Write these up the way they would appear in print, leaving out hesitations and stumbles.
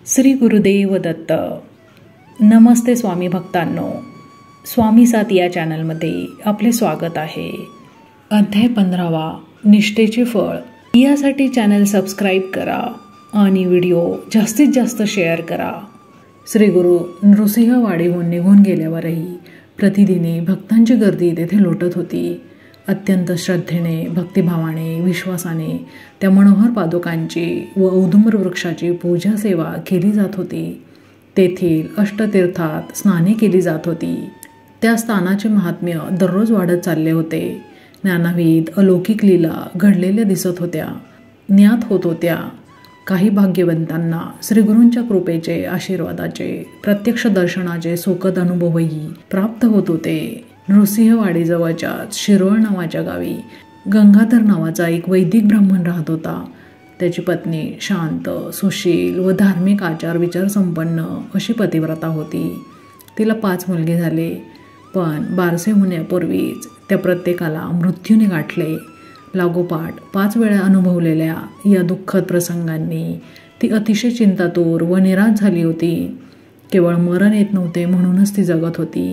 श्री गुरुदेव दत्त. नमस्ते स्वामी भक्तांनो, स्वामी साथ या चॅनलमध्ये आपले स्वागत आहे. अध्याय 15 निष्ठेचे फळ. यासाठी चॅनल सबस्क्राईब करा आणि व्हिडिओ जास्तीत जास्त शेअर करा. श्री गुरु नृसिंहवाडीहून निघून गेल्यावरही प्रतिदिनी भक्तांची गर्दी तेथे लोटत होती. अत्यंत श्रद्धेने, भक्तिभावाने, विश्वासाने त्या मनोहर पादुकांची व औदुंबर वृक्षाची पूजा सेवा केली जात होती. तेथील अष्टतीर्थात स्नाने केली जात होती. त्या स्थानाचे महात्म्य दररोज वाढत चालले होते. नानाविध अलौकिक लीला घडलेल्या दिसत होत्या, ज्ञात होत होत्या. काही भाग्यवंतांना श्रीगुरूंच्या कृपेचे, आशीर्वादाचे, प्रत्यक्ष दर्शनाचे सुखद अनुभवही प्राप्त होत होते. नृसिंहवाडीजवळच्याच शिरोळ नावाच्या गावी गंगाधर नावाचा एक वैदिक ब्राह्मण राहत होता. त्याची पत्नी शांत, सुशील व धार्मिक आचार विचार संपन्न अशी पतिव्रता होती. तिला 5 मुलगे झाले, पण बारसे होण्यापूर्वीच त्या प्रत्येकाला मृत्यूने गाठले. लागोपाठ 5 वेळा अनुभवलेल्या या दुःखद प्रसंगांनी ती अतिशय चिंतातूर व निराश झाली होती. केवळ मरण येत नव्हते म्हणूनच ती जगत होती.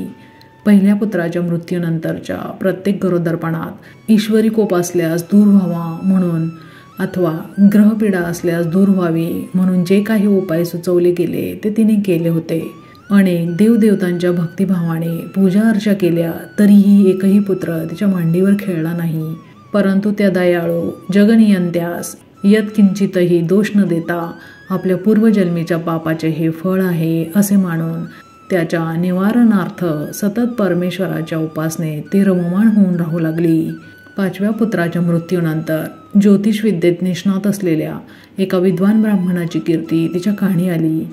पहिल्या पुत्राच्या मृत्यूनंतरच्या प्रत्येक गरोदरपणात ईश्वरी कोप असल्यास दूर व्हावा म्हणून अथवा ग्रहपीडा असल्यास दूर व्हावी म्हणून जे काही उपाय सुचवले गेले ते तिने केले होते. अनेक देवदेवतांच्या भक्तिभावाने पूजा अर्चा केल्या, तरीही एकही पुत्र तिच्या मांडीवर खेळला नाही. परंतु त्या दयाळू जगनियंत्यास यत्किंचितही दोष न देता आपल्या पूर्वजन्मीच्या पापाचे हे फळ आहे असे मानून त्याच्या निवारणार्थ सतत परमेश्वराच्या उपासनेत ती रममाण होऊन राहू लागली. 5व्या पुत्राच्या मृत्यूनंतर ज्योतिष विद्येत निष्णात असलेल्या एका विद्वान ब्राह्मणाची कीर्ती तिच्या कानी आली.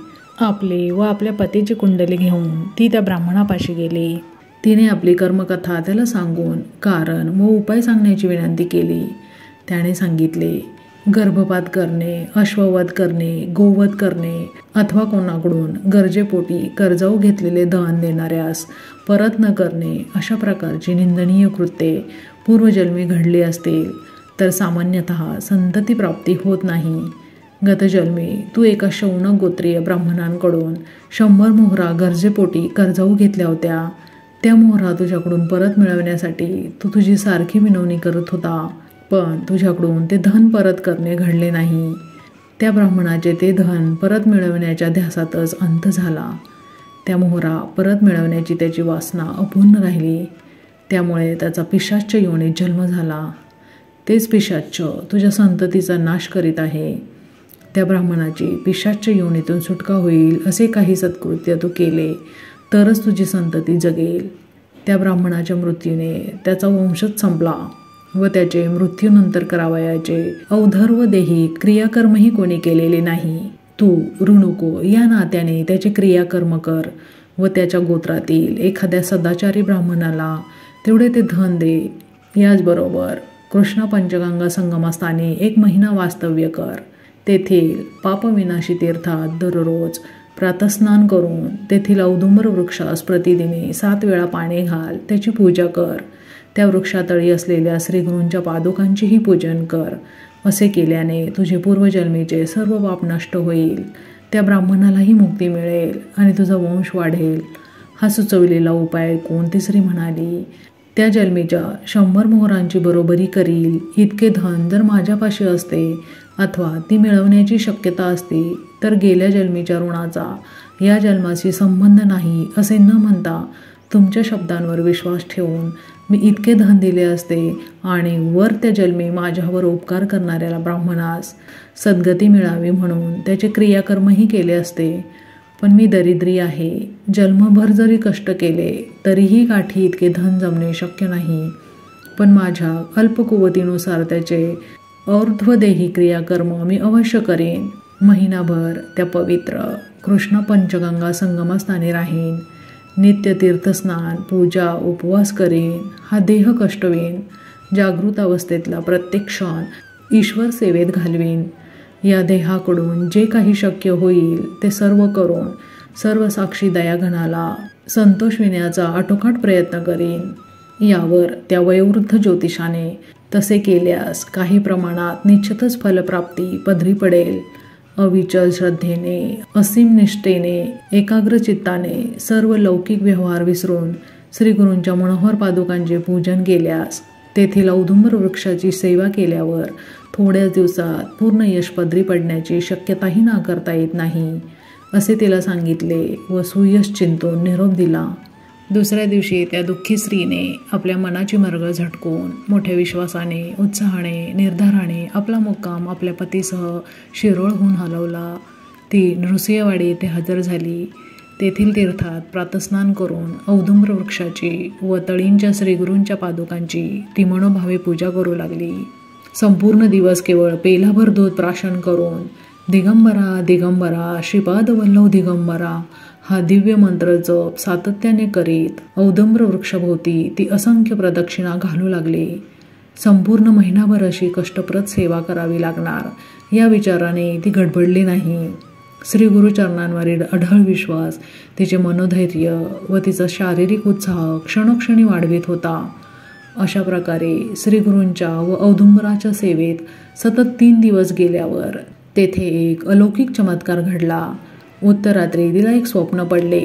आपले व आपल्या पतीची कुंडली घेऊन ती त्या ब्राह्मणापाशी गेली. तिने आपली कर्मकथा त्याला सांगून कारण व उपाय सांगण्याची विनंती केली. त्याने सांगितले, गर्भपात करणे, अश्ववध करणे, गोवध करणे अथवा कोणाकडून गरजेपोटी कर्जाऊ घेतलेले धन देणाऱ्यास परत न करणे अशा प्रकारची निंदनीय कृत्ये पूर्वजन्मी घडली असतील तर सामान्यतः संतती प्राप्ती होत नाही. गतजन्मी तू एका शौनक गोत्रीय ब्राह्मणांकडून 100 मोहरा गरजेपोटी कर्जाऊ घेतल्या होत्या. त्या मोहरा तुझ्याकडून परत मिळवण्यासाठी तू तुझी सारखी विनवणी करत होता, पण तुझ्याकडून ते धन परत करणे घडले नाही. त्या ब्राह्मणाचे ते धन परत मिळवण्याच्या ध्यासातच अंत झाला. त्या मोहरा परत मिळवण्याची त्याची वासना अपूर्ण राहिली. त्यामुळे त्याचा पिशाच्च योनीत जन्म झाला. तेच पिशाच्च तुझ्या संततीचा नाश करीत आहे. त्या ब्राह्मणाची पिशाच्च योनीतून सुटका होईल असे काही सत्कृत्य तू केले तरच तुझी संतती जगेल. त्या ब्राह्मणाच्या मृत्यूने त्याचा वंशच संपला व त्याचे मृत्यूनंतर करावयाचे औधर्व देही क्रियाकर्मही कोणी केलेले नाही. तू ऋणुको या नात्याने त्याचे क्रियाकर्म कर व त्याच्या गोत्रातील एखाद्या सदाचारी ब्राह्मणाला तेवढे ते धन दे. याचबरोबर कृष्ण पंचगंगा संगमस्थानी 1 महिना वास्तव्य कर. तेथील पापविनाशी तीर्थात दररोज प्रातस्नान करून तेथील औदुंबर वृक्षास प्रतिदिनी 7 वेळा पाणी घाल, त्याची पूजा कर. त्या वृक्षातळी असलेल्या श्रीगुरूंच्या पादुकांचीही पूजन कर. असे केल्याने तुझे पूर्वजन्मीचे सर्व पाप नष्ट होईल. त्या ब्राह्मणालाही मुक्ती मिळेल आणि तुझा वंश वाढेल. हा सुचवलेला उपाय ऐकून ती स्त्री म्हणाली, त्या जन्मीच्या 100 मोहरांची बरोबरी करील इतके धन जर माझ्यापाशी असते अथवा ती मिळवण्याची शक्यता असती तर गेल्या जन्मीच्या ऋणाचा या जन्माशी संबंध नाही असे न म्हणता तुमच्या शब्दांवर विश्वास ठेवून मी इतके धन दिले असते आणि वर त्या जन्मी माझ्यावर उपकार करणाऱ्याला ब्राह्मणास सद्गती मिळावी म्हणून त्याचे क्रियाकर्मही केले असते. पण मी दरिद्री आहे. जन्मभर जरी कष्ट केले तरीही गाठी इतके धन जमणे शक्य नाही. पण माझ्या अल्पकुवतीनुसार त्याचे और्ध्वदेही क्रियाकर्म मी अवश्य करेन. महिनाभर त्या पवित्र कृष्ण पंचगंगा संगमस्थानी राहीन. नित्य तीर्थस्नान, पूजा, उपवास करेन. हा देह कष्टवेन. जागृत अवस्थेतला प्रत्येक क्षण ईश्वर सेवेत घालवेन. या देहाकडून जे काही शक्य होईल ते सर्व करून सर्व साक्षी दयागणाला संतोष विण्याचा आटोकाट प्रयत्न करेन. यावर त्या वयोवृद्ध ज्योतिषाने तसे केल्यास काही प्रमाणात निश्चितच फलप्राप्ती पदरी पडेल अविचल श्रद्धेने, असीम निष्ठेने, एकाग्र चित्ताने सर्व लौकिक व्यवहार विसरून श्रीगुरूंच्या मनोहर पादुकांचे पूजन केल्यास, तेथील औदुंबर वृक्षाची सेवा केल्यावर थोड्याच दिवसात पूर्ण यश पदरी पडण्याची शक्यताही नाकारता येत नाही, असे तिला सांगितले व सुयश चिंतून निरोप दिला. दुसऱ्या दिवशी त्या दुःखी स्त्रीने आपल्या मनाची मरगळ झटकून मोठ्या विश्वासाने, उत्साहाने, निर्धाराने आपला मुक्काम आपल्या पतीसह शिरोळहून हलवला. ती नृसिंहवाडी येथे हजर झाली. तेथील तीर्थात प्रातस्नान करून औदुंबर वृक्षाची व तळींच्या श्रीगुरूंच्या पादुकांची ती मनोभावे पूजा करू लागली. संपूर्ण दिवस केवळ पेलाभर दूध प्राशन करून दिगंबरा दिगंबरा श्रीपाद वल्लभ दिगंबरा हा दिव्य मंत्र जप सातत्याने करीत औदुंबर वृक्षभोवती ती असंख्य प्रदक्षिणा घालू लागली. संपूर्ण महिनाभर अशी कष्टप्रद सेवा करावी लागणार या विचाराने ती गडबडली नाही. श्री गुरुचरणांवरील अढळ विश्वास तिचे मनोधैर्य व तिचा शारीरिक उत्साह क्षणोक्षणी वाढवित होता. अशा प्रकारे श्रीगुरूंच्या व औदुंबराच्या सेवेत सतत 3 दिवस गेल्यावर तेथे एक अलौकिक चमत्कार घडला. उत्तरात्री तिला एक स्वप्न पडले.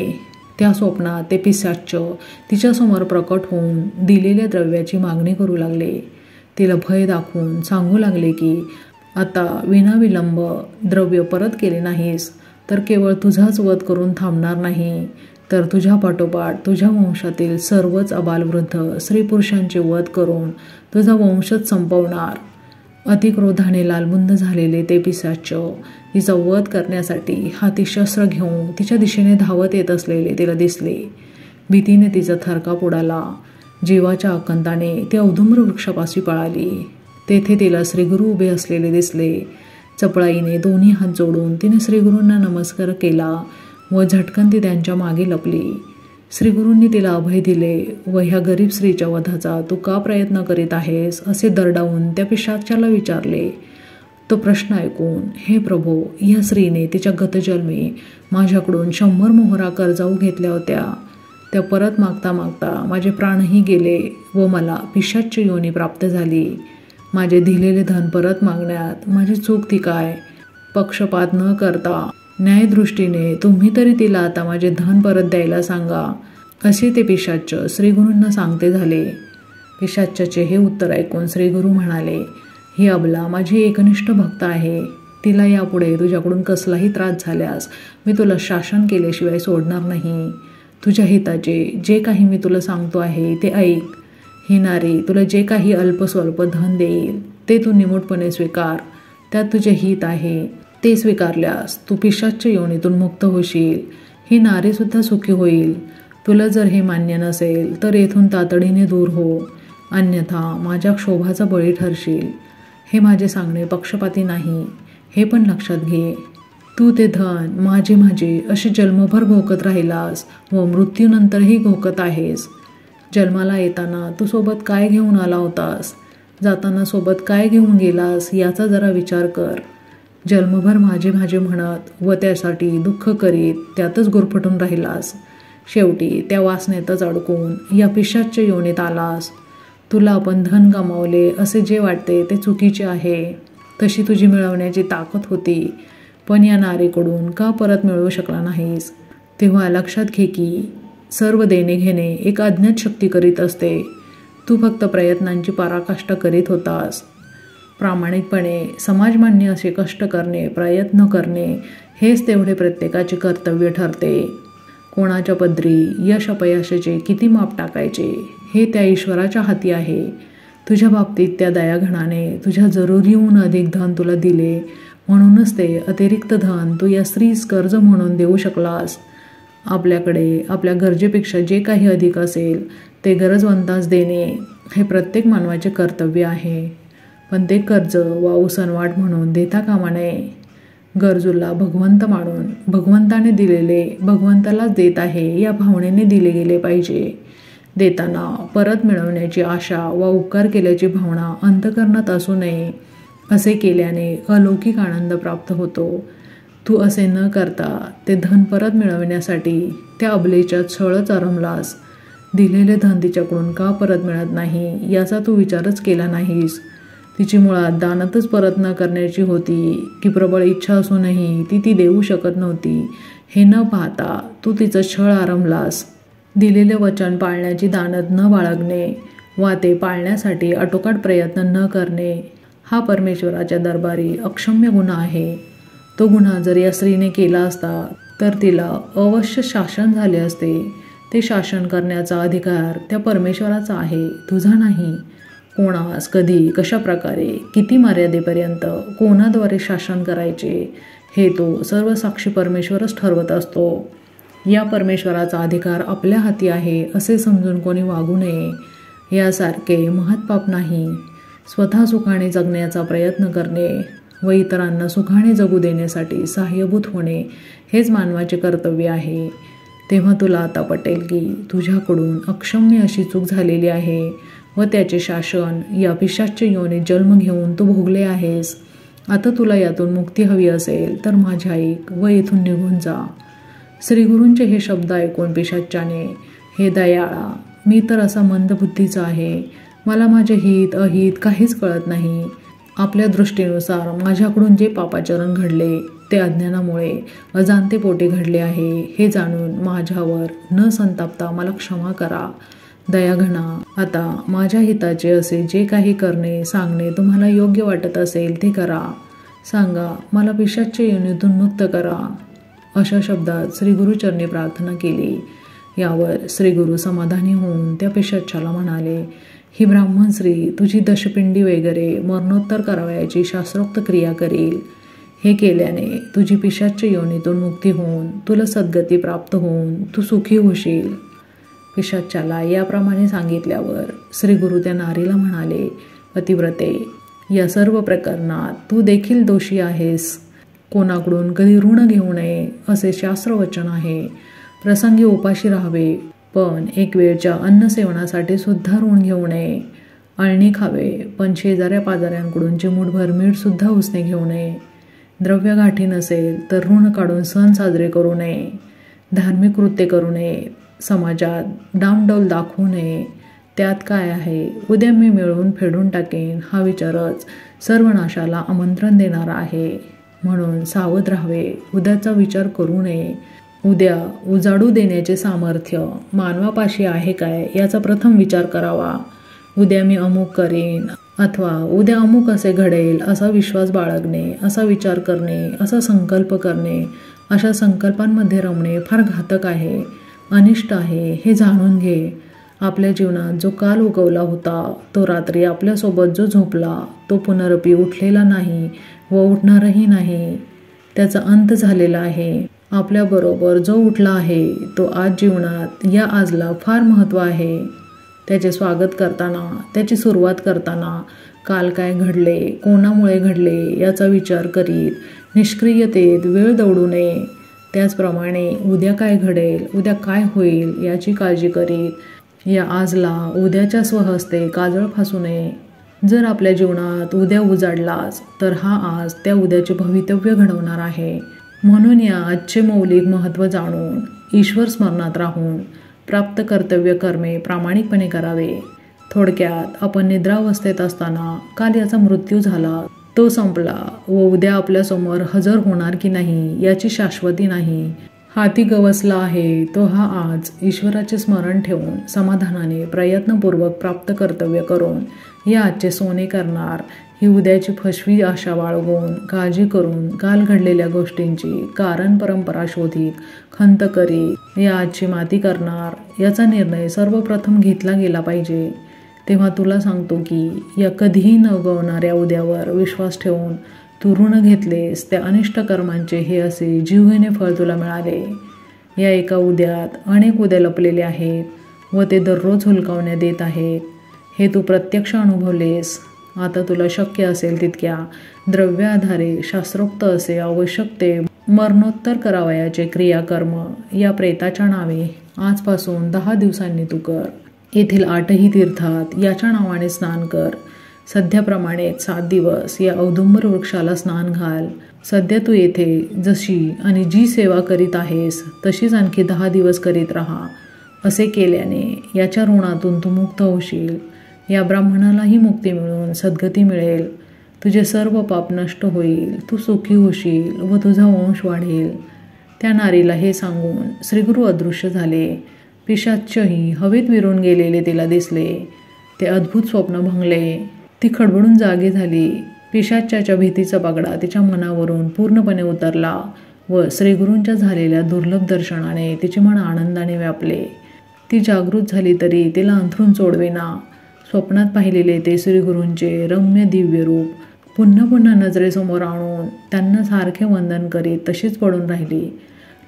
त्या स्वप्नात ते पिशाच्च तिच्यासमोर प्रकट होऊन दिलेल्या द्रव्याची मागणी करू लागले. तिला भय दाखवून सांगू लागले की आता विनाविलंब द्रव्य परत केले नाहीस तर केवळ तुझाच वध करून थांबणार नाही, तर तुझ्या पाठोपाठ तुझ्या वंशातील सर्वच अबालवृद्ध स्त्रीपुरुषांचे वध करून तुझा वंशच संपवणार. अतिक्रोधाने लालबुंद झालेले ते पिशाच्च तिचा वध करण्यासाठी हाती शस्त्र घेऊन तिच्या दिशेने धावत येत असलेले तिला दिसले. भीतीने तिचा थरकाप उडाला. जीवाच्या आकंताने ती औदुंबर वृक्षापाशी पळाली. तेथे तिला श्रीगुरू उभे असलेले दिसले. चपळाईने दोन्ही हात जोडून तिने श्रीगुरूंना नमस्कार केला व झटकन ती त्यांच्या मागे लपली. श्रीगुरूंनी तिला अभय दिले व ह्या गरीब स्त्रीच्या वधाचा तू का प्रयत्न करीत आहेस असे दरडावून त्या पिशाच्याला विचारले. तो प्रश्न ऐकून, हे प्रभो, या स्त्रीने तिच्या गतजन्मी माझ्याकडून 100 मोहरा कर्जाऊ घेतल्या होत्या. त्या परत मागता मागता माझे प्राणही गेले व मला पिशाच्च योनी प्राप्त झाली. माझे दिलेले धन परत मागण्यात माझी चूक ती काय? पक्षपात न करता न्यायदृष्टीने तुम्ही तरी तिला आता माझे धन परत द्यायला सांगा, असे ते पिशाच्च श्रीगुरूंना सांगते झाले. पिशाच्चाचे हे उत्तर ऐकून श्रीगुरू म्हणाले, ही अबला माझी एकनिष्ठ भक्त आहे. तिला यापुढे तुझ्याकडून कसलाही त्रास झाल्यास मी तुला शासन केल्याशिवाय सोडणार नाही. तुझ्या हिताचे जे काही मी तुला सांगतो आहे ते ऐक. ही नारी तुला जे काही अल्पस्वल्प धन देईल ते तू निमूटपणे स्वीकार. त्यात तुझे हित आहे. ते स्वीकारल्यास तू पिशाच्च योनीतून मुक्त होशील. ही नारीसुद्धा सुखी होईल. तुला जर हे मान्य नसेल तर येथून तातडीने दूर हो, अन्यथा माझ्या क्षोभाचा बळी ठरशील. हे माझे सांगणे पक्षपाती नाही, हे पण लक्षात घे. तू ते धन माझे माझे असे जन्मभर घोकत राहिलास व मृत्यूनंतरही घोकत आहेस. जन्माला येताना तू सोबत काय घेऊन आला होतास? जाताना सोबत काय घेऊन गेलास याचा जरा विचार कर. जन्मभर माझे माझे म्हणत व त्यासाठी दुःख करीत त्यातच गुरफटून राहिलास. शेवटी त्या वासनेतच अडकून या पिशाच्च योनीत आलास. तुला आपण धन गमावले असे जे वाटते ते चुकीचे आहे. तशी तुझी मिळवण्याची ताकद होती, पण या नारीकडून का परत मिळवू शकला नाहीस? तेव्हा लक्षात घे की सर्व देणे घेणे एक अज्ञात शक्ती करीत असते. तू फक्त प्रयत्नांची पराकाष्ठा करीत होतास. प्रामाणिकपणे समाजमान्य असे कष्ट करणे, प्रयत्न करणे हेच तेवढे प्रत्येकाचे कर्तव्य ठरते. कोणाच्या पदरी यश अपयशाचे किती माप टाकायचे हे त्या ईश्वराच्या हाती आहे. तुझ्या बाबतीत त्या दयाघणाने तुझ्या जरुरीहून अधिक धन तुला दिले, म्हणूनच ते अतिरिक्त धन तू या स्त्रीस कर्ज म्हणून देऊ शकलास. आपल्याकडे आपल्या गरजेपेक्षा जे काही अधिक असेल ते गरजवंतास देणे हे प्रत्येक मानवाचे कर्तव्य आहे. पण ते कर्ज वा उसनवाट म्हणून देता कामा नये. गरजूला भगवंत मानून भगवंताने दिलेले भगवंतालाच देत आहे या भावनेने दिले गेले पाहिजे. देताना परत मिळवण्याची आशा वा उपकार केल्याची भावना अंतःकरणात असू नये. असे केल्याने अलौकिक आनंद प्राप्त होतो. तू असे न करता ते धन परत मिळवण्यासाठी त्या अबलेच्या छळच आरंभलास. दिलेले धन तिच्याकडून का परत मिळत नाही याचा तू विचारच केला नाहीस. तिची मुळात दानातच परत न करण्याची होती की प्रबळ इच्छा असूनही ती देऊ शकत नव्हती हे न पाहता तू तिचं छळ आरंभलास. दिलेले वचन पाळण्याची दानत न बाळगणे वा ते पाळण्यासाठी आटोकाट प्रयत्न न करणे हा परमेश्वराच्या दरबारी अक्षम्य गुन्हा आहे. तो गुन्हा जर या स्त्रीने केला असता तर तिला अवश्य शासन झाले असते. ते शासन करण्याचा अधिकार त्या परमेश्वराचा आहे, तुझा नाही. कोणास कधी कशा प्रकारे किती मर्यादेपर्यंत कोणाद्वारे शासन करायचे हे तो सर्व साक्षी परमेश्वरच ठरवत असतो. या परमेश्वराचा अधिकार आपल्या हाती आहे असे समजून कोणी वागू नये. यासारखे महत्पाप नाही. स्वतः सुखाने जगण्याचा प्रयत्न करणे व इतरांना सुखाने जगू देण्यासाठी सहाय्यभूत होणे हेच मानवाचे कर्तव्य आहे. तेव्हा तुला आता पटेल की तुझ्याकडून अक्षम्य अशी चूक झालेली आहे व त्याचे शासन या पिशाच्य योनीत जन्म घेऊन तू भोगले आहेस. आता तुला यातून मुक्ती हवी असेल तर माझ्या ऐक व इथून निघून जा. श्रीगुरूंचे हे शब्द ऐकून पिशाच्याने, हे दयाळा, मी तर असा मंदबुद्धीचा आहे. मला माझे हित अहित काहीच कळत नाही. आपल्या दृष्टीनुसार माझ्याकडून जे पापाचरण घडले ते अज्ञानामुळे अजाणतेपोटी घडले आहे हे जाणून माझ्यावर न संतापता मला क्षमा करा. दयाघना, आता माझ्या हिताचे असे जे काही करणे सांगणे तुम्हाला योग्य वाटत असेल ते करा. सांगा, मला पिशाच्य योनीतून मुक्त करा. अशा शब्दात श्रीगुरुचरणी प्रार्थना केली. यावर श्रीगुरु समाधानी होऊन त्या पिशाच्याला म्हणाले, ही ब्राह्मण स्त्री तुझी दशपिंडी वगैरे मरणोत्तर करावयाची शास्त्रोक्त क्रिया करील. हे केल्याने तुझी पिशाच्य योनीतून मुक्ती होऊन तुला सद्गती प्राप्त होऊन तू सुखी होशील. पिशाच्याला याप्रमाणे सांगितल्यावर श्रीगुरु त्या नारीला म्हणाले, पतिव्रते, या सर्व प्रकरणात तू देखील दोषी आहेस. कोणाकडून कधी ऋण घेऊ नये असे शास्त्रवचन आहे. प्रसंगी उपाशी राहावे, पण एक वेळच्या अन्न सेवनासाठी सुद्धा ऋण घेऊ नये. अळणी खावे, पण शेजाऱ्या पाजाऱ्यांकडून चिमूटभर मीठ सुद्धा उसने घेऊ नये. द्रव्य गाठी नसेल तर ऋण काढून सण साजरे करू नये. धार्मिक कृत्य करू नये. समाजात डामडौल दाखवू नये. त्यात काय आहे, उद्या मी मिळवून फेडून टाकेन हा विचारच सर्वनाशाला आमंत्रण देणारा आहे. म्हणून सावध राहावे. उद्याचा विचार करू नये. उद्या उजाडू देण्याचे सामर्थ्य मानवापाशी आहे काय याचा प्रथम विचार करावा. उद्या मी अमुक करेन अथवा उद्या अमुक असे घडेल असा विश्वास बाळगणे, असा विचार करणे, असा संकल्प करणे, अशा संकल्पांमध्ये रमणे फार घातक आहे, अनिष्ट आहे हे जाणून घे. आपल्या जीवनात जो काल उगवला होता, तो रात्री आपल्यासोबत जो झोपला तो पुनरपी उठलेला नाही व उठणारही नाही. त्याचा अंत झालेला आहे. आपल्याबरोबर जो उठला आहे तो आज जीवनात या आजला फार महत्त्व आहे. त्याचे स्वागत करताना, त्याची सुरुवात करताना काल काय घडले, कोणामुळे घडले याचा विचार करीत निष्क्रियतेत वेळ दौडू नये. त्याचप्रमाणे उद्या काय घडेल, उद्या काय होईल याची काळजी करीत या आजला उद्याच्या स्वहस्ते काजळ फासू नये. जर आपल्या जीवनात उद्या उजाडलाच तर हा आज त्या उद्याचे भवितव्य घडवणार आहे. म्हणून या आजचे मौलिक महत्त्व जाणून ईश्वर स्मरणात राहून प्राप्त कर्तव्य कर्मे प्रामाणिकपणे करावे. थोडक्यात आपण निद्रावस्थेत असताना काल याचा मृत्यू झाला, तो संपला व उद्या आपल्यासमोर हजर होणार की नाही याची शाश्वती नाही. हाती गवसला आहे तो हा आज ईश्वराचे स्मरण ठेवून समाधानाने प्रयत्नपूर्वक प्राप्त कर्तव्य करून या आजचे सोने करणार. ही उद्याची फसवी आशा बाळगून काळजी करून काल घडलेल्या गोष्टींची कारण परंपरा शोधित खंत करीत या आजची माती करणार याचा निर्णय सर्वप्रथम घेतला गेला पाहिजे. तेव्हा तुला सांगतो की या कधीही न उगवणाऱ्या उद्यावर विश्वास ठेवून तू ऋण घेतलेस त्या अनिष्ट कर्मांचे हे असे जीवघेणे फळ तुला मिळाले. या एका उद्यात अनेक उद्या लपलेले आहेत व ते दररोज हुलकावण्यात येत आहेत. हे तू प्रत्यक्ष अनुभवलेस. आता तुला शक्य असेल तितक्या द्रव्याधारे शास्त्रोक्त असे आवश्यक ते मरणोत्तर करावयाचे क्रियाकर्म या प्रेताच्या नावे आजपासून 10 दिवसांनी तू कर. येथील 8ही तीर्थात याच्या नावाने स्नान कर. सध्याप्रमाणे 7 दिवस या औदुंबर वृक्षाला स्नान घाल. सध्या तू येथे जशी आणि जी सेवा करीत आहेस तशीच आणखी 10 दिवस करीत राहा. असे केल्याने याच्या ऋणातून तू मुक्त होशील. या ब्राह्मणालाही मुक्ती मिळून सद्गती मिळेल. तुझे सर्व पाप नष्ट होईल, तू सुखी होशील व तुझा वंश वाढेल. त्या नारीला हे सांगून श्रीगुरू अदृश्य झाले. पिशाच्चही हवेत विरून गेलेले तिला दिसले. ते अद्भुत स्वप्न भंगले. ती खडबडून जागी झाली. पिशाच्याच्या भीतीचा पगडा तिच्या मनावरून पूर्णपणे उतरला व श्रीगुरूंच्या झालेल्या दुर्लभ दर्शनाने तिचे मन आनंदाने व्यापले. ती जागृत झाली तरी तिला अंथरूण सोडवेना. स्वप्नात पाहिलेले ते श्रीगुरूंचे रम्य दिव्य रूप पुन्हा पुन्हा नजरेसमोर आणून त्यांना सारखे वंदन करीत तशीच पडून राहिली.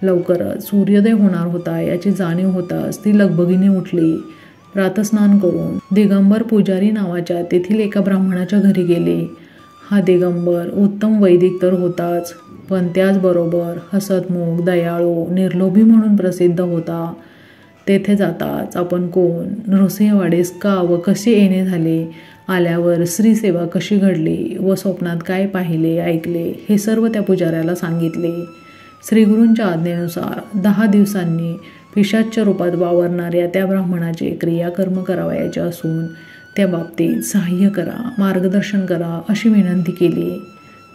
लवकरच सूर्योदय होणार होता याची जाणीव होताच ती लगबगीने उठली. प्रातस्नान करून दिगंबर पुजारी नावाच्या तेथील एका ब्राह्मणाच्या घरी गेली. हा दिगंबर उत्तम वैदिक तर होताच, पण त्याचबरोबर हसतमुख, दयाळू, निर्लोभी म्हणून प्रसिद्ध होता. तेथे जाताच आपण कोण, नृसिंहवाडीस का व कसे येणे झाले, आल्यावर श्रीसेवा कशी घडली व स्वप्नात काय पाहिले ऐकले हे सर्व त्या पुजाऱ्याला सांगितले. श्रीगुरूंच्या आज्ञेनुसार 10 दिवसांनी पिशाच्य रूपात वावरणाऱ्या त्या ब्राह्मणाचे क्रियाकर्म करावयाचे असून त्या बाबतीत सहाय्य करा, मार्गदर्शन करा अशी विनंती केली.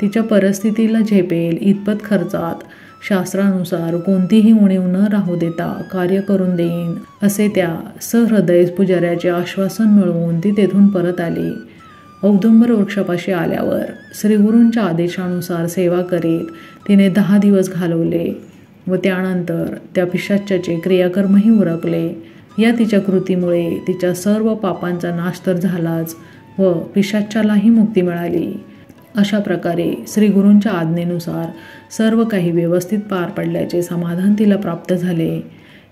तिच्या परिस्थितीला झेपेल इतपत खर्चात शास्त्रानुसार कोणतीही उणीव न राहू देता कार्य करून देईन असे त्या सहृदय पुजाऱ्याचे आश्वासन मिळवून ती तेथून परत आली. औदुंबर वृक्षापाशी आल्यावर श्रीगुरूंच्या आदेशानुसार सेवा करीत तिने 10 दिवस घालवले व त्यानंतर त्या पिशाच्याचे क्रियाकर्मही उरकले. या तिच्या कृतीमुळे तिच्या सर्व पापांचा नाश तर झालाच व पिशाच्यालाही मुक्ती मिळाली. अशा प्रकारे श्रीगुरूंच्या आज्ञेनुसार सर्व काही व्यवस्थित पार पडल्याचे समाधान तिला प्राप्त झाले.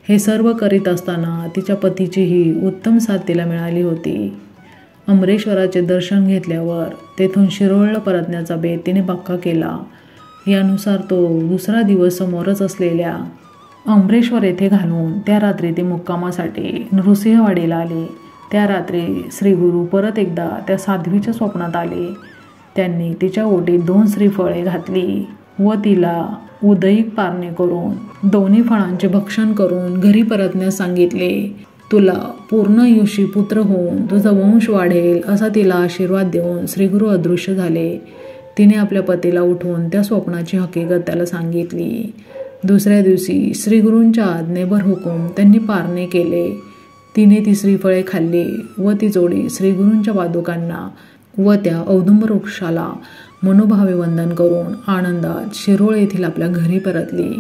हे सर्व करीत असताना तिच्या पतीचीही उत्तम साथ तिला मिळाली होती. अमरेश्वराचे दर्शन घेतल्यावर तेथून शिरोळला परतण्याचा बेत तिने पक्का केला. यानुसार तो दुसरा दिवस समोरच असलेल्या अमरेश्वर येथे घालून त्या रात्री ती मुक्कामासाठी नृसिंहवाडीला आली. त्या रात्री श्रीगुरू परत एकदा त्या साध्वीच्या स्वप्नात आले. त्यांनी तिच्या ओटीत 2 श्रीफळे घातली व तिला उदयिक पारणे करून दोन्ही फळांचे भक्षण करून घरी परतण्यास सांगितले. तुला पूर्णायुषी पुत्र होऊन तुझा वंश वाढेल असा तिला आशीर्वाद देऊन श्रीगुरू अदृश्य झाले. तिने आपल्या पतीला उठवून त्या स्वप्नाची हकीकत त्याला सांगितली. दुसऱ्या दिवशी श्रीगुरूंच्या आज्ञेवर हुकूम त्यांनी पारणे केले. तिने ती श्रीफळे खाल्ली व ती जोडी श्रीगुरूंच्या पादुकांना व त्या औदुंबर वृक्षाला मनोभावे वंदन करून आनंदात शिरोळ येथील आपल्या घरी परतली.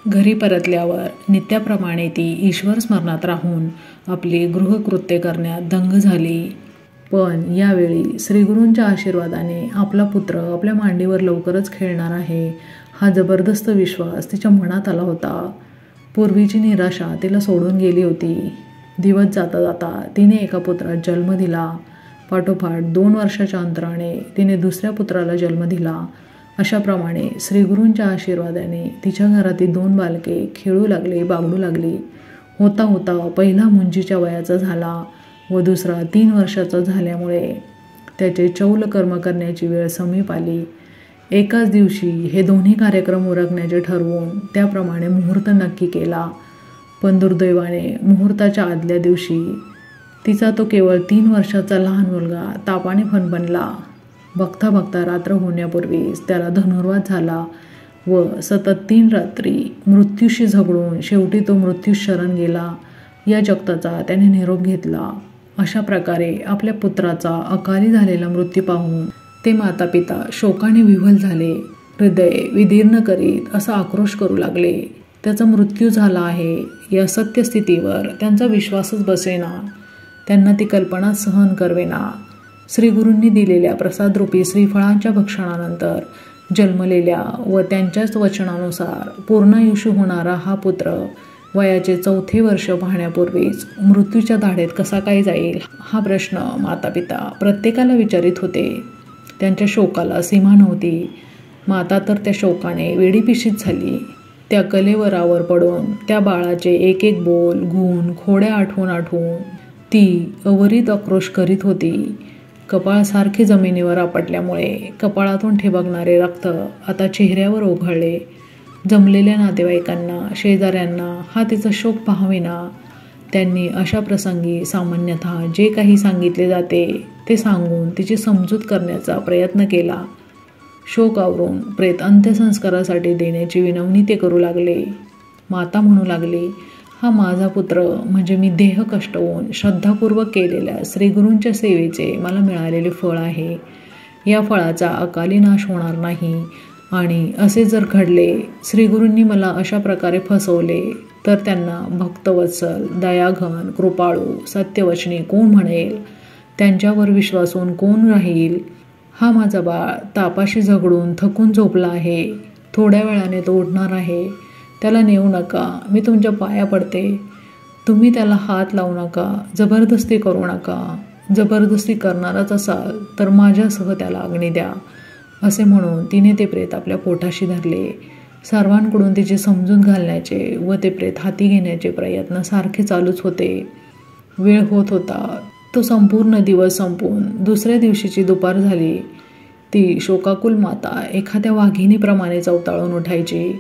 घरी परतल्यावर नित्याप्रमाणे ती ईश्वर स्मरणात राहून आपली गृहकृत्य करण्यात दंग झाली. पण यावेळी श्रीगुरूंच्या आशीर्वादाने आपला पुत्र आपल्या मांडीवर लवकरच खेळणार आहे हा जबरदस्त विश्वास तिच्या मनात आला होता. पूर्वीची निराशा तिला सोडून गेली होती. दिवस जाता जाता तिने एका पुत्रास जन्म दिला. पाठोपाठ 2 वर्षाच्या अंतराने तिने दुसऱ्या पुत्राला जन्म दिला. अशाप्रमाणे श्रीगुरूंच्या आशीर्वादाने तिच्या घरातील 2 बालके खेळू लागली, बागडू लागली. होता होता पहिला मुंजीच्या वयाचा झाला व दुसरा 3 वर्षाचा झाल्यामुळे त्याचे चौल कर्म करण्याची वेळ समीप आली. एकाच दिवशी हे दोन्ही कार्यक्रम उरकण्याचे ठरवून त्याप्रमाणे मुहूर्त नक्की केला. पण दुर्दैवाने मुहूर्ताच्या आदल्या दिवशी तिचा तो केवळ 3 वर्षाचा लहान मुलगा तापाने फणफणला. बघता बघता रात्र होण्यापूर्वीच त्याला धनुर्वात झाला व सतत 3 रात्री मृत्यूशी झगडून शेवटी तो मृत्यूस शरण गेला. या जगताचा त्याने निरोप घेतला. अशा प्रकारे आपल्या पुत्राचा अकाली झालेला मृत्यू पाहून ते माता पिता शोकाने विव्हल झाले. हृदय विदीर्ण करीत असा आक्रोश करू लागले. त्याचा मृत्यू झाला आहे या सत्यस्थितीवर त्यांचा विश्वासच बसेना. त्यांना ती कल्पना सहन करवेना. श्रीगुरूंनी दिलेल्या प्रसादरूपी श्रीफळांच्या भक्षणानंतर जन्मलेल्या व त्यांच्याच वचनानुसार पूर्णायुषी होणारा हा पुत्र वयाचे 4थे वर्ष पाहण्यापूर्वीच मृत्यूच्या दाढेत कसा काय जाईल हा प्रश्न मातापिता प्रत्येकाला विचारित होते. त्यांच्या शोकाला सीमा नव्हती. माता तर त्या शोकाने वेडीपिशीत झाली. त्या कलेवरावर पडून त्या बाळाचे एक एक बोल, गुण, खोड्या आठवून ती अवरीत आक्रोश करीत होती. कपाळ सारखे जमिनीवर आपटल्यामुळे कपाळातून ठिबकणारे रक्त आता चेहऱ्यावर ओघळले. जमलेल्या नातेवाईकांना, शेजाऱ्यांना हा तिचा शोक पाहावेना. त्यांनी अशा प्रसंगी सामान्यतः जे काही सांगितले जाते ते सांगून तिची समजूत करण्याचा प्रयत्न केला. शोक आवरून प्रेत अंत्यसंस्कारासाठी देण्याची विनवणी ते करू लागले. माता म्हणू लागली, हा माझा पुत्र म्हणजे मी देह कष्ट होऊन श्रद्धापूर्वक केलेल्या श्रीगुरूंच्या सेवेचे मला मिळालेले फळ आहे. या फळाचा अकाली नाश होणार नाही आणि असे जर घडले, श्रीगुरूंनी मला अशा प्रकारे फसवले तर त्यांना भक्तवत्सल, दयाघन, कृपाळू, सत्यवचनी कोण म्हणेल? त्यांच्यावर विश्वासून कोण राहील? हा माझा बाळ तापाशी झगडून थकून झोपला आहे. थोड्या वेळाने तो उठणार आहे. त्याला नेऊ नका, मी तुमच्या पाया पडते. तुम्ही त्याला हात लावू नका, जबरदस्ती करू नका. जबरदस्ती करणारच असाल तर माझ्यासह त्याला अग्नी द्या. असे म्हणून तिने ते प्रेत आपल्या पोटाशी धरले. सर्वांकडून तिचे समजून घालण्याचे व ते प्रेत हाती घेण्याचे प्रयत्न सारखे चालूच होते. वेळ होत होता. तो संपूर्ण दिवस संपून दुसऱ्या दिवशीची दुपार झाली. ती शोकाकुल माता एखाद्या वाघिणीप्रमाणे चवताळून उठायची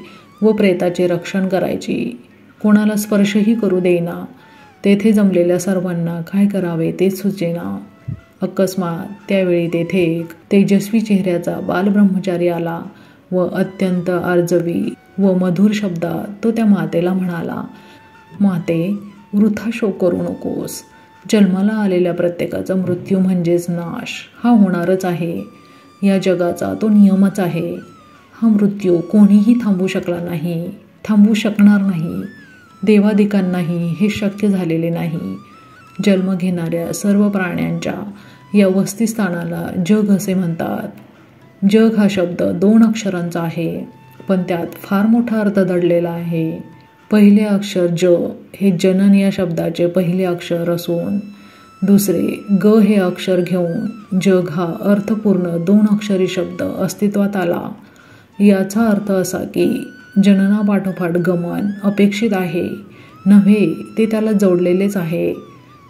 व प्रेताचे रक्षण करायची. कोणाला स्पर्शही करू देईना. तेथे जमलेल्या सर्वांना काय करावे तेच सुचेना. अकस्मात त्यावेळी तेथे एक तेजस्वी चेहऱ्याचा बालब्रह्मचारी आला व अत्यंत आर्जवी व मधुर शब्दात तो त्या मातेला म्हणाला, माते, वृथा शोक करू नकोस. जन्माला आलेल्या प्रत्येकाचा मृत्यू म्हणजेच नाश हा होणारच आहे. या जगाचा तो नियमच आहे. हा मृत्यू कोणीही थांबवू शकला नाही, थांबवू शकणार नाही. देवादिकांनाही हे शक्य झालेले नाही. जन्म घेणाऱ्या सर्व प्राण्यांच्या या वस्तीस्थानाला जग असे म्हणतात. जग हा शब्द 2 अक्षरांचा आहे, पण त्यात फार मोठा अर्थ दडलेला आहे. पहिले अक्षर ज हे जनन या शब्दाचे पहिले अक्षर असून दुसरे ग हे अक्षर घेऊन जग हा अर्थपूर्ण 2 अक्षरी शब्द अस्तित्वात आला. याचा अर्थ असा की जननापाठोपाठ गमन अपेक्षित आहे, नव्हे ते त्याला जोडलेलेच आहे.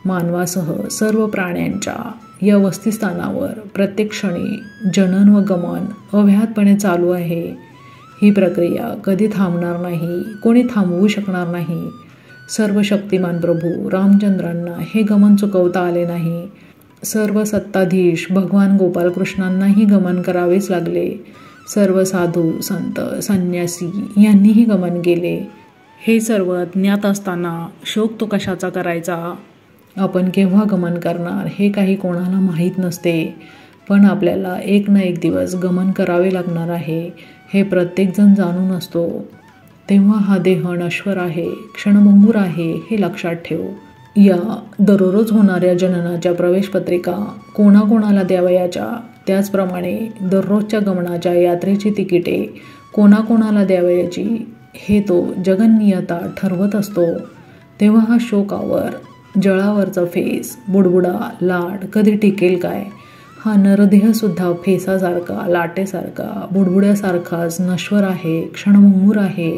मानवासह सर्व प्राण्यांच्या या वस्तीस्थानावर प्रत्येक क्षणी जनन व गमन अव्याहतपणे चालू आहे. ही प्रक्रिया कधी थांबणार नाही, कोणी थांबवू शकणार नाही. सर्व शक्तिमान प्रभू रामचंद्रांना हे गमन चुकवता आले नाही. सर्व सत्ताधीश भगवान गोपालकृष्णांनाही गमन करावेच लागले. सर्व साधू संत संन्यासी यांनीही गमन केले. हे सर्व ज्ञात असताना शोक तो कशाचा करायचा? आपण केव्हा गमन करणार हे काही कोणाला माहीत नसते, पण आपल्याला एक ना एक दिवस गमन करावे लागणार आहे हे प्रत्येकजण जाणून असतो. तेव्हा हा देह नश्वर आहे, क्षणभंगूर आहे हे लक्षात ठेव. या दररोज होणाऱ्या जननाच्या प्रवेशपत्रिका कोणाकोणाला द्यावयाच्या, त्याचप्रमाणे दररोजच्या गमनाच्या यात्रेची तिकिटे कोणाकोणाला द्यावयाची हे तो जगन्नियता ठरवत असतो. तेव्हा हा शोकावर जळावरचा फेस, बुडबुडा, लाट कधी टिकेल काय? हा नरदेहसुद्धा फेसासारखा, लाटेसारखा, बुडबुड्यासारखाच नश्वर आहे, क्षणभंगूर आहे.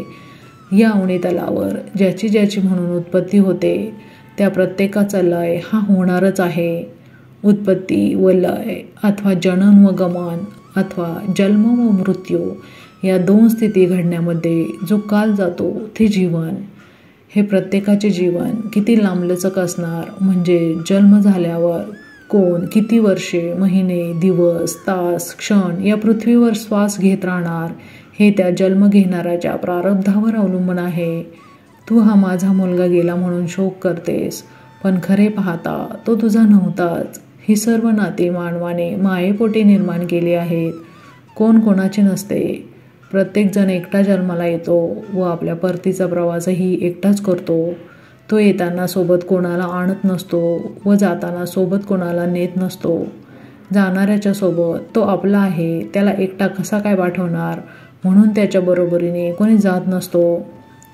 या अवनीतलावर ज्याची ज्याची म्हणून उत्पत्ती होते त्या प्रत्येकाचा लय हा होणारच आहे. उत्पत्ती व लय अथवा जनन व गमन अथवा जन्म व मृत्यू या 2 स्थिती घडण्यामध्ये जो काल जातो ते जीवन. हे प्रत्येकाचे जीवन किती लांबलचक असणार, म्हणजे जन्म झाल्यावर कोण किती वर्षे, महिने, दिवस, तास, क्षण या पृथ्वीवर श्वास घेत राहणार हे त्या जन्म घेणाऱ्याच्या प्रारब्धावर अवलंबून आहे. तू हा माझा मुलगा गेला म्हणून शोक करतेस, पण खरे पाहता तो तुझा नव्हताच. ही सर्व नाती मानवाने मायेपोटी निर्माण केली आहेत. कोण कोणाचे नसते. प्रत्येकजण एकटा जन्माला येतो व आपल्या परतीचा प्रवासही एकटाच करतो. तो येताना सोबत कोणाला आणत नसतो व जाताना सोबत कोणाला नेत नसतो. जाणाऱ्याच्या सोबत तो आपला आहे त्याला एकटा कसा काय पाठवणार, म्हणून त्याच्या बरोबरीने कोणी जात नसतो.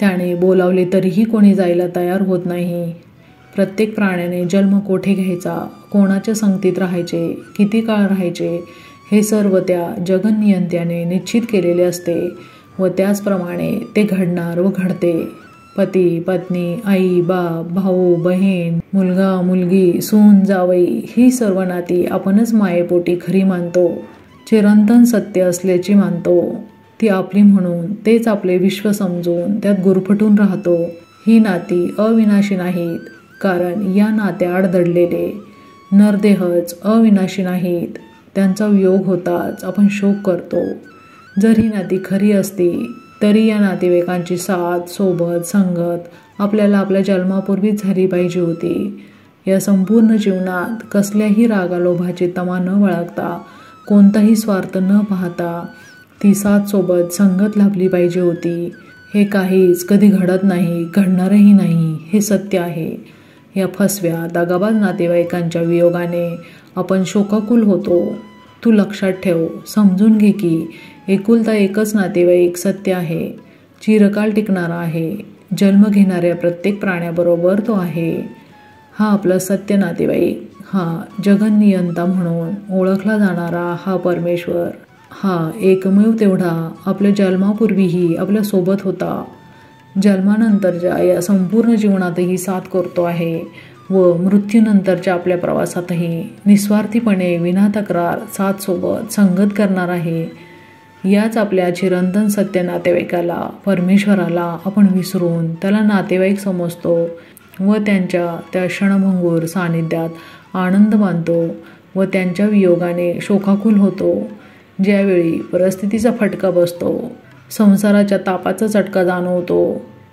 त्याने बोलावले तरीही कोणी जायला तयार होत नाही. प्रत्येक प्राण्याने जन्म कोठे घ्यायचा, कोणाच्या संगतीत राहायचे, किती काळ राहायचे हे सर्व त्या जगन्नियंत्याने निश्चित केलेले असते व त्याचप्रमाणे ते घडणार व घडते. पती, पत्नी, आई, बाप, भाऊ, बहीण, मुलगा, मुलगी, सून, जावई ही सर्व नाती आपणच मायेपोटी खरी मानतो, चिरंतन सत्य असल्याची मानतो. ती आपली म्हणून तेच आपले विश्व समजून त्यात गुरफटून राहतो. ही नाती अविनाशी नाहीत, कारण या नात्याआड दडलेले नरदेहच अविनाशी नाहीत. त्यांचा वियोग होताच आपण शोक करतो. जर ही नाती खरी असती तरी या नातेवाईकांची साथ, सोबत, संगत आपल्याला आपल्या जन्मापूर्वीच झाली पाहिजे होती. या संपूर्ण जीवनात कसल्याही रागालोभाची तमा न बाळगता, कोणताही स्वार्थ न पाहता ती साथ, सोबत, संगत लाभली पाहिजे होती. हे काहीच कधी घडत नाही, घडणारही नाही, हे सत्य आहे. या फसव्या दगाबाज नातेवाईकांच्या वियोगाने आपण शोकाकुल होतो. तू लक्षात ठेव, समजून घे की एकुलता एकच नातेवाईक सत्य आहे, चिरकाल टिकणारा आहे. जन्म घेणाऱ्या प्रत्येक प्राण्याबरोबर तो आहे. हा आपला सत्य नातेवाईक, हा जगन्नियंता म्हणून ओळखला जाणारा हा परमेश्वर, हा एकमेव तेवढा आपल्या जन्मापूर्वीही आपल्या सोबत होता, जन्मानंतरच्या या संपूर्ण जीवनातही साथ करतो आहे व मृत्यूनंतरच्या आपल्या प्रवासातही निस्वार्थीपणे विना तक्रार साथ, सोबत, संगत करणार आहे. याच आपल्या चिरंतन सत्य नातेवाईकाला, परमेश्वराला आपण विसरून त्याला नातेवाईक समजतो व त्यांच्या त्या क्षणभंगूर सानिध्यात आनंद मानतो व त्यांच्या वियोगाने शोकाकुल होतो. ज्यावेळी परिस्थितीचा फटका बसतो, संसाराच्या तापाचा चटका जाणवतो,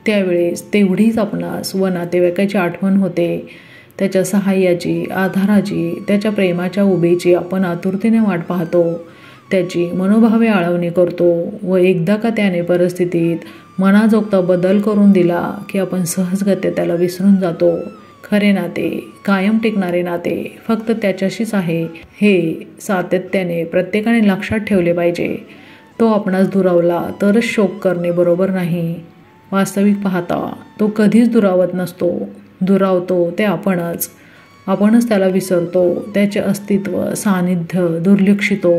त्यावेळेस तेवढीच आपणास व नातेवाईकाची आठवण होते. त्याच्या सहाय्याची, आधाराची, त्याच्या प्रेमाच्या उभेची आपण आतुरतेने वाट पाहतो. त्याची मनोभावे आळवणी करतो व एकदा का त्याने परिस्थितीत मनाजोगता बदल करून दिला की आपण सहजगत्या त्याला विसरून जातो. खरे नाते, कायम टिकणारे नाते फक्त त्याच्याशीच आहे, हे सातत्याने प्रत्येकाने लक्षात ठेवले पाहिजे. तो आपणास दुरावला तरच शोक करणे बरोबर नाही. वास्तविक पाहता तो कधीच दुरावत नसतो. दुरावतो ते आपणच त्याला विसरतो, त्याचे अस्तित्व, सानिध्य दुर्लक्षितो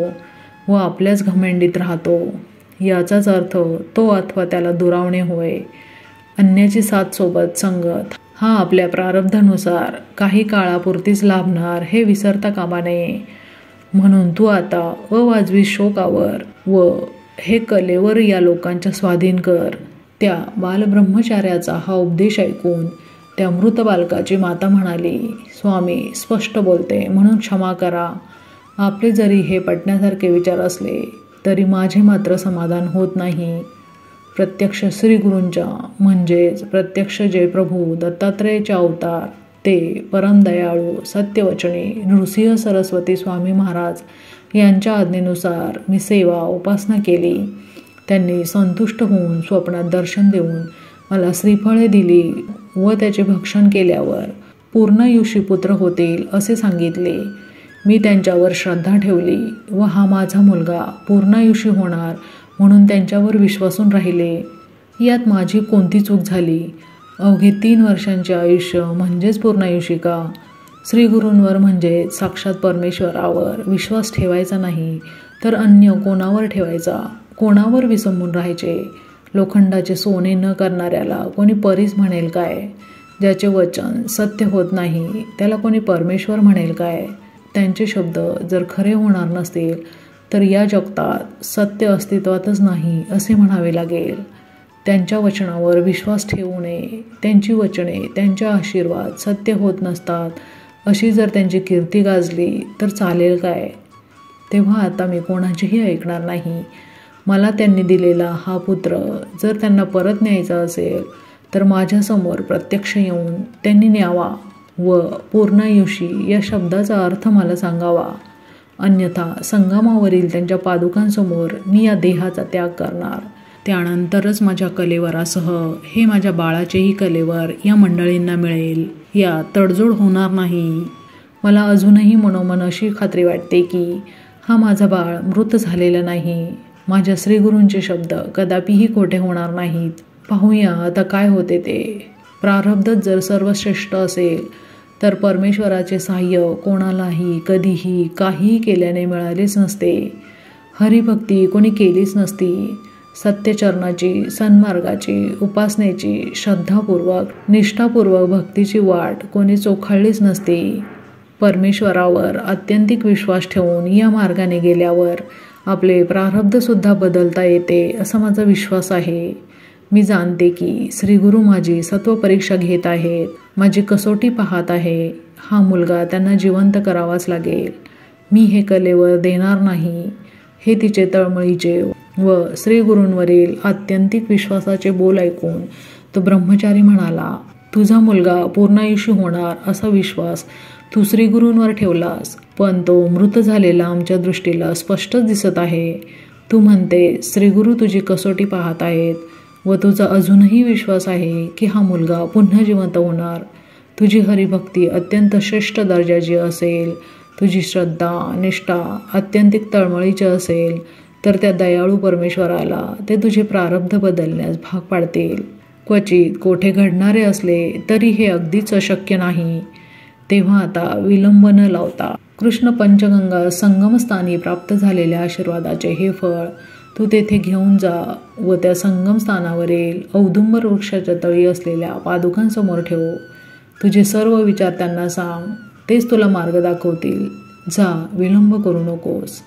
व आपल्याच घमेंडीत राहतो. याचाच अर्थ तो अथवा त्याला दुरावणे होय. अन्याची साथ, सोबत, संगत हा आपल्या प्रारब्धानुसार काही काळापुरतीच लाभणार हे विसरता कामा नये. म्हणून तू आता अवाजवी शोकावर व हे कलेवर या लोकांच्या स्वाधीन कर. त्या बालब्रह्मचार्याचा हा उपदेश ऐकून त्या मृत बालकाची माता म्हणाली, स्वामी स्पष्ट बोलते म्हणून क्षमा करा. आपले जरी हे पटण्यासारखे विचार असले तरी माझे मात्र समाधान होत नाही. प्रत्यक्ष श्रीगुरूंच्या म्हणजेच प्रत्यक्ष जे प्रभू दत्तात्रेयचे अवतार ते परमदयाळू सत्यवचनी नृसिंह सरस्वती स्वामी महाराज यांच्या आज्ञेनुसार मी सेवा उपासना केली. त्यांनी संतुष्ट होऊन स्वप्नात दर्शन देऊन मला श्रीफळे दिली व त्याचे भक्षण केल्यावर पूर्णायुषी पुत्र होतील असे सांगितले. मी त्यांच्यावर श्रद्धा ठेवली व हा माझा मुलगा पूर्णायुषी होणार म्हणून त्यांच्यावर विश्वासून राहिले. यात माझी कोणती चूक झाली? अवघे 3 वर्षांचे आयुष्य म्हणजेच पूर्णायुषी का? श्रीगुरूंवर म्हणजे साक्षात परमेश्वरावर विश्वास ठेवायचा नाही तर अन्य कोणावर ठेवायचा? कोणावर विसंबून राहायचे? लोखंडाचे सोने न करणाऱ्याला कोणी परीस म्हणेल काय? ज्याचे वचन सत्य होत नाही त्याला कोणी परमेश्वर म्हणेल काय? त्यांचे शब्द जर खरे होणार नसतील तर या जगतात सत्य अस्तित्वातच नाही असे म्हणावे लागेल. त्यांच्या वचनावर विश्वास ठेवू नये. त्यांची वचने, त्यांचे आशीर्वाद सत्य होत नसतात अशी जर त्यांची कीर्ती गाजली तर चालेल काय? तेव्हा आता मी कोणाचीही ऐकणार नाही. मला त्यांनी दिलेला हा पुत्र जर त्यांना परत न्यायचा असेल तर माझ्यासमोर प्रत्यक्ष येऊन त्यांनी न्यावा व पूर्णायुषी या शब्दाचा अर्थ मला सांगावा. अन्यथा संगमावरील त्यांच्या पादुकांसमोर मी या देहाचा त्याग करणार. त्यानंतरच माझ्या कलेवरासह हे माझ्या बाळाचेही कलेवर या मंडळींना मिळेल. या तडजोड होणार नाही. मला अजूनही मनोमन अशी खात्री वाटते की हा माझा बाळ मृत झालेला नाही. माझ्या श्रीगुरूंचे शब्द कदापिही खोटे होणार नाहीत. पाहूया आता काय होते ते. प्रारब्धच जर सर्वश्रेष्ठ असेल तर परमेश्वराचे सहाय्य कोणालाही कधीही काहीही केल्याने मिळालेच नसते. हरिभक्ती कोणी केलीच नसती. सत्यचरणाची, सन्मार्गाची, उपासनेची, श्रद्धापूर्वक, निष्ठापूर्वक भक्तीची वाट कोणी चोखाळलीच नसती. परमेश्वरावर आत्यंतिक विश्वास ठेवून या मार्गाने गेल्यावर आपले प्रारब्धसुद्धा बदलता येते असा माझा विश्वास आहे. मी जाणते की श्रीगुरु माझी सत्व परीक्षा घेत आहेत, माझी कसोटी पाहत आहे. हा मुलगा त्यांना जिवंत करावाच लागेल. मी हे कलेवर देणार नाही. हे तिचे तळमळीचे व श्रीगुरूंवरील आत्यंतिक विश्वासाचे बोल ऐकून तो ब्रह्मचारी म्हणाला, तुझा मुलगा पूर्णायुषी होणार असा विश्वास तू श्रीगुरूंवर ठेवलास, पण तो मृत झालेला आमच्या दृष्टीला स्पष्टच दिसत आहे. तू म्हणते श्रीगुरू तुझी कसोटी पाहत आहेत व तुझा अजूनही विश्वास आहे की हा मुलगा पुन्हा जिवंत होणार. तुझी हरिभक्ती अत्यंत श्रेष्ठ दर्जाची असेल, तुझी श्रद्धा निष्ठा अत्यंतिक तळमळीची असेल तर त्या दयाळू परमेश्वराला ते तुझे प्रारब्ध बदलण्यास भाग पाडतील. क्वचित कोठे घडणारे असले तरी हे अगदीच अशक्य नाही. तेव्हा आता विलंब न लावता कृष्ण पंचगंगा संगमस्थानी प्राप्त झालेल्या आशीर्वादाचे हे फळ तू तेथे घेऊन जा व त्या संगमस्थानावरील औदुंबर वृक्षाच्या तळी असलेल्या पादुकांसमोर ठेव. तुझे सर्व विचार त्यांना सांग, तेच तुला मार्ग दाखवतील. जा, विलंब करू नकोस.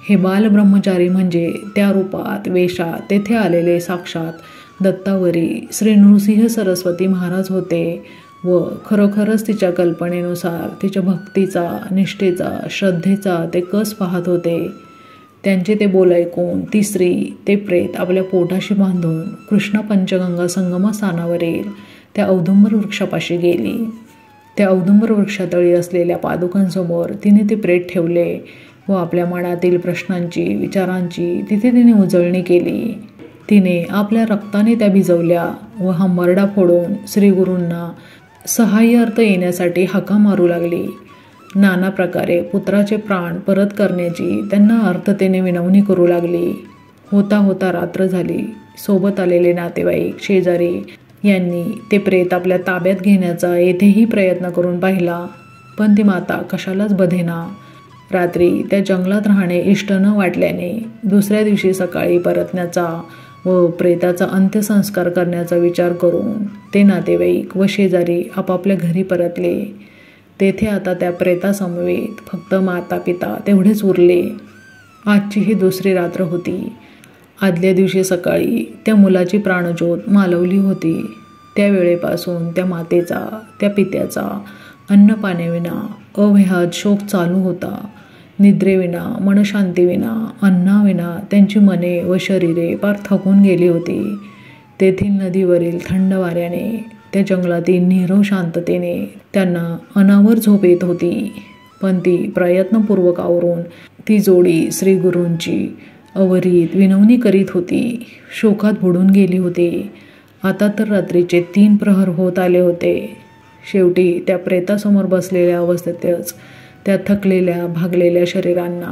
हे बालब्रह्मचारी म्हणजे त्या रूपात वेशात तेथे आलेले साक्षात दत्तावरी श्री नृसिंह सरस्वती महाराज होते व खरोखरच तिच्या कल्पनेनुसार तिच्या भक्तीचा, निष्ठेचा, श्रद्धेचा ते कस पाहत होते. त्यांचे ते बोल ऐकून ती स्त्री ते प्रेत आपल्या पोटाशी बांधून कृष्ण पंचगंगा संगमस्थानावरील त्या औदुंबर वृक्षापाशी गेली. त्या औदुंबर वृक्षातळी असलेल्या पादुकांसमोर तिने ते प्रेत ठेवले व आपल्या मनातील प्रश्नांची, विचारांची तिथे तिने उजळणी केली. तिने आपल्या रक्ताने त्या भिजवल्या व हा मरडा फोडून श्रीगुरूंना सहाय्यार्थ येण्यासाठी हाका मारू लागली. नाना प्रकारे पुत्राचे प्राण परत करण्याची त्यांना अर्थतेने विनवणी करू लागली. होता होता रात्र झाली. सोबत आलेले नातेवाईक, शेजारी यांनी ते प्रेत आपल्या ताब्यात घेण्याचा येथेही प्रयत्न करून पाहिला, पण ती माता कशालाच बधेना. रात्री त्या जंगलात राहणे इष्ट न वाटल्याने दुसऱ्या दिवशी सकाळी परतण्याचा व प्रेताचा अंत्यसंस्कार करण्याचा विचार करून ते नातेवाईक व शेजारी आपापल्या घरी परतले. तेथे आता त्या प्रेतासमवेत फक्त माता पिता तेवढेच उरले. आजची ही दुसरी रात्र होती. आदल्या दिवशी सकाळी त्या मुलाची प्राणज्योत मालवली होती. त्या वेळेपासून त्या मातेचा, त्या पित्याचा अन्नपाण्याविना अव्याहत शोक चालू होता. निद्रेविना, मनशांतीविना, अन्नाविना त्यांची मने व शरीरे पार थकून गेली होती. तेथील नदीवरील थंड वाऱ्याने, त्या जंगलातील नीरव शांततेने त्यांना अनावर झोप येत होती. पण ती प्रयत्नपूर्वक आवरून ती जोडी श्रीगुरूंची अवरीत विनवणी करीत होती. शोकात बुडून गेली होती. आता तर रात्रीचे 3 प्रहर होत आले होते. शेवटी त्या प्रेतासमोर बसलेल्या अवस्थेतच त्या थकलेल्या, भागलेल्या शरीरांना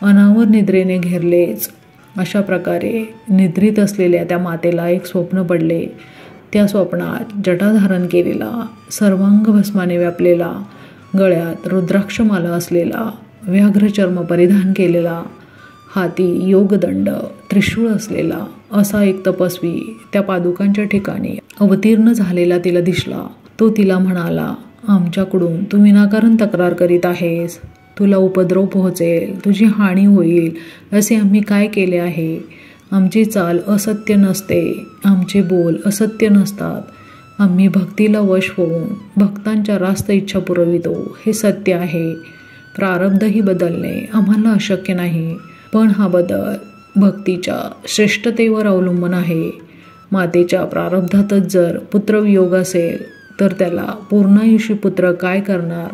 अनावर निद्रेने घेरलेच. अशा प्रकारे निद्रित असलेल्या त्या मातेला एक स्वप्न पडले. त्या स्वप्नात जटा धारण केलेला, सर्वांग भस्माने व्यापलेला, गळ्यात रुद्राक्षमाला असलेला, व्याघ्रचर्म परिधान केलेला, हाती योगदंड, त्रिशूळ असलेला असा एक तपस्वी त्या पादुकांच्या ठिकाणी अवतीर्ण झालेला तिला दिसला. तो तिला म्हणाला, आमच्याकडून तू विनाकारण तक्रार करीत आहेस. तुला उपद्रव पोहोचेल, तुझी हानी होईल असे आम्ही काय केले आहे? आमची चाल असत्य नसते, आमचे बोल असत्य नसतात. आम्ही भक्तीला वश होऊन भक्तांच्या रास्त इच्छा पुरवितो, हे सत्य आहे. प्रारब्धही बदलणे आम्हाला अशक्य नाही, पण हा बदल भक्तीच्या श्रेष्ठतेवर अवलंबून आहे. मातेच्या प्रारब्धातच जर पुत्रवियोग असेल तर त्याला पूर्णायुषी पुत्र काय करणार?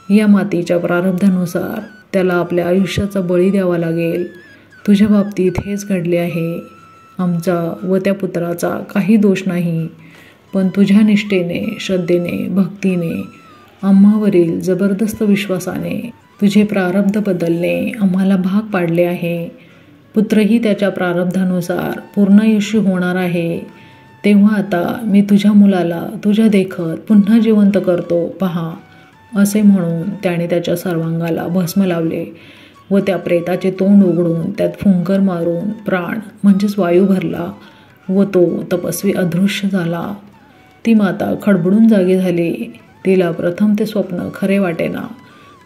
या मातेच्या प्रारब्धानुसार त्याला आपल्या आयुष्याचा बळी द्यावा लागेल. तुझ्या बाबतीत हेच घडले आहे. आमचा व त्या पुत्राचा काही दोष नाही, पण तुझ्या निष्ठेने, श्रद्धेने, भक्तीने, आम्हावरील जबरदस्त विश्वासाने तुझे प्रारब्ध बदलणे आम्हाला भाग पाडले आहे. पुत्रही त्याच्या प्रारब्धानुसार पूर्णायुषी होणार आहे. तेव्हा आता मी तुझ्या मुलाला तुझ्या देखत पुन्हा जिवंत करतो, पहा. असे म्हणून त्याने त्याच्या सर्वांगाला भस्म लावले व त्या प्रेताचे तोंड उघडून त्यात फुंकर मारून प्राण म्हणजेच वायू भरला व तो तपस्वी अदृश्य झाला. ती माता खडबडून जागी झाली. तिला प्रथम ते स्वप्न खरे वाटेना.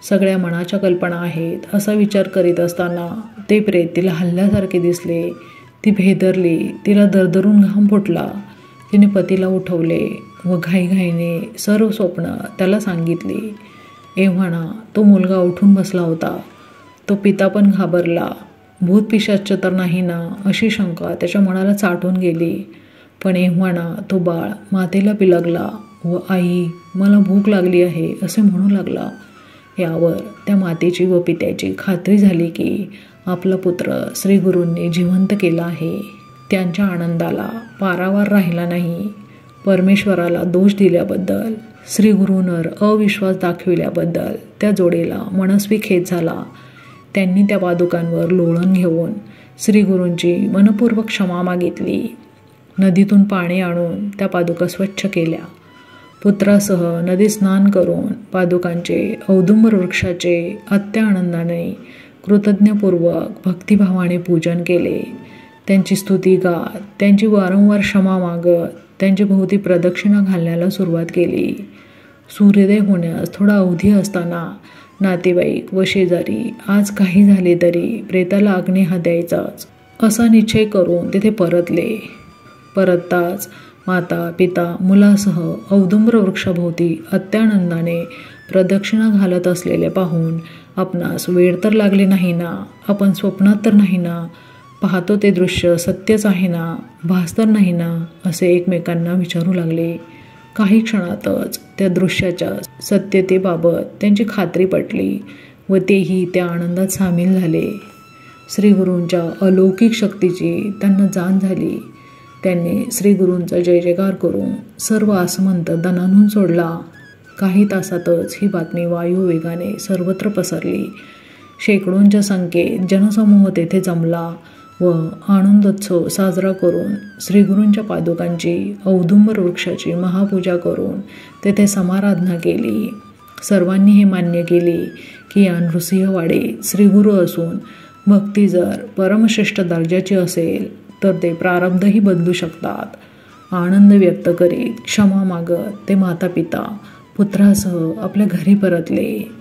सगळ्या मनाच्या कल्पना आहेत असा विचार करीत असताना ते प्रेत तिला हल्ल्यासारखे दिसले. ती भेदरली, तिला दरदरून घाम फुटला. तिने पतीला उठवले व घाईघाईने सर्व स्वप्न त्याला सांगितली. एव्हाना तो मुलगा उठून बसला होता. तो पिता पण घाबरला. भूतपिशाच तर नाही ना अशी शंका त्याच्या मनाला चाटून गेली. पण एव्हाना तो बाळ मातेला पिलगला व आई मला भूक लागली आहे असे म्हणू लागला. यावर त्या मातेची व पित्याची खात्री झाली की आपला पुत्र श्रीगुरूंनी जिवंत केला आहे. त्यांच्या आनंदाला पारावार राहिला नाही. परमेश्वराला दोष दिल्याबद्दल, श्रीगुरूंवर अविश्वास दाखविल्याबद्दल त्या जोडीला मनस्वी खेद झाला. त्यांनी त्या पादुकांवर लोळण घेऊन श्रीगुरूंची मनपूर्वक क्षमा मागितली. नदीतून पाणी आणून त्या पादुका स्वच्छ केल्या. पुत्रासह नदी स्नान करून पादुकांचे औदुंबर वृक्षाचे अत्या आनंदाने कृतज्ञपूर्वक भक्तिभावाने पूजन केले. त्यांची स्तुती गात, त्यांची वारंवार क्षमा मागत त्यांची भोवती प्रदक्षिणा घालण्याला सुरुवात केली. सूर्योदय होण्यास थोडा अवधी असताना नातेवाईक व शेजारी आज काही झाले तरी प्रेताला अग्नी हा द्यायचाच असा निश्चय करून तिथे परतले. परतताच माता पिता मुलासह औदुंबर वृक्षाभोवती अत्यानंदाने प्रदक्षिणा घालत असलेले पाहून आपणास वेळ तर लागले नाही ना, आपण स्वप्नात तर नाही ना, पाहतो ते दृश्य सत्यच आहे ना, भास तर नाही ना असे एकमेकांना विचारू लागले. काही क्षणातच त्या दृश्याच्या सत्यतेबाबत त्यांची खात्री पटली व तेही त्या आनंदात सामील झाले. श्रीगुरूंच्या अलौकिक शक्तीची त्यांना जाण झाली. त्यांनी श्रीगुरूंचा जय जयकार करून सर्व आसमंत दणानून सोडला. काही तासातच ही बातमी वायुवेगाने सर्वत्र पसरली. शेकडोंच्या संख्येत जनसमूह तेथे जमला व आनंदोत्सव साजरा करून श्रीगुरूंच्या पादुकांची औदुंबर वृक्षाची महापूजा करून तेथे समाराधना केली. सर्वांनी हे मान्य केले की या नृसिंहवाडीत श्रीगुरू असून भक्ती जर परमश्रेष्ठ दर्जाची असेल तर ते प्रारब्धही बदलू शकतात. आनंद व्यक्त करीत क्षमा मागत ते माता पिता पुत्रासह आपल्या घरी परतले.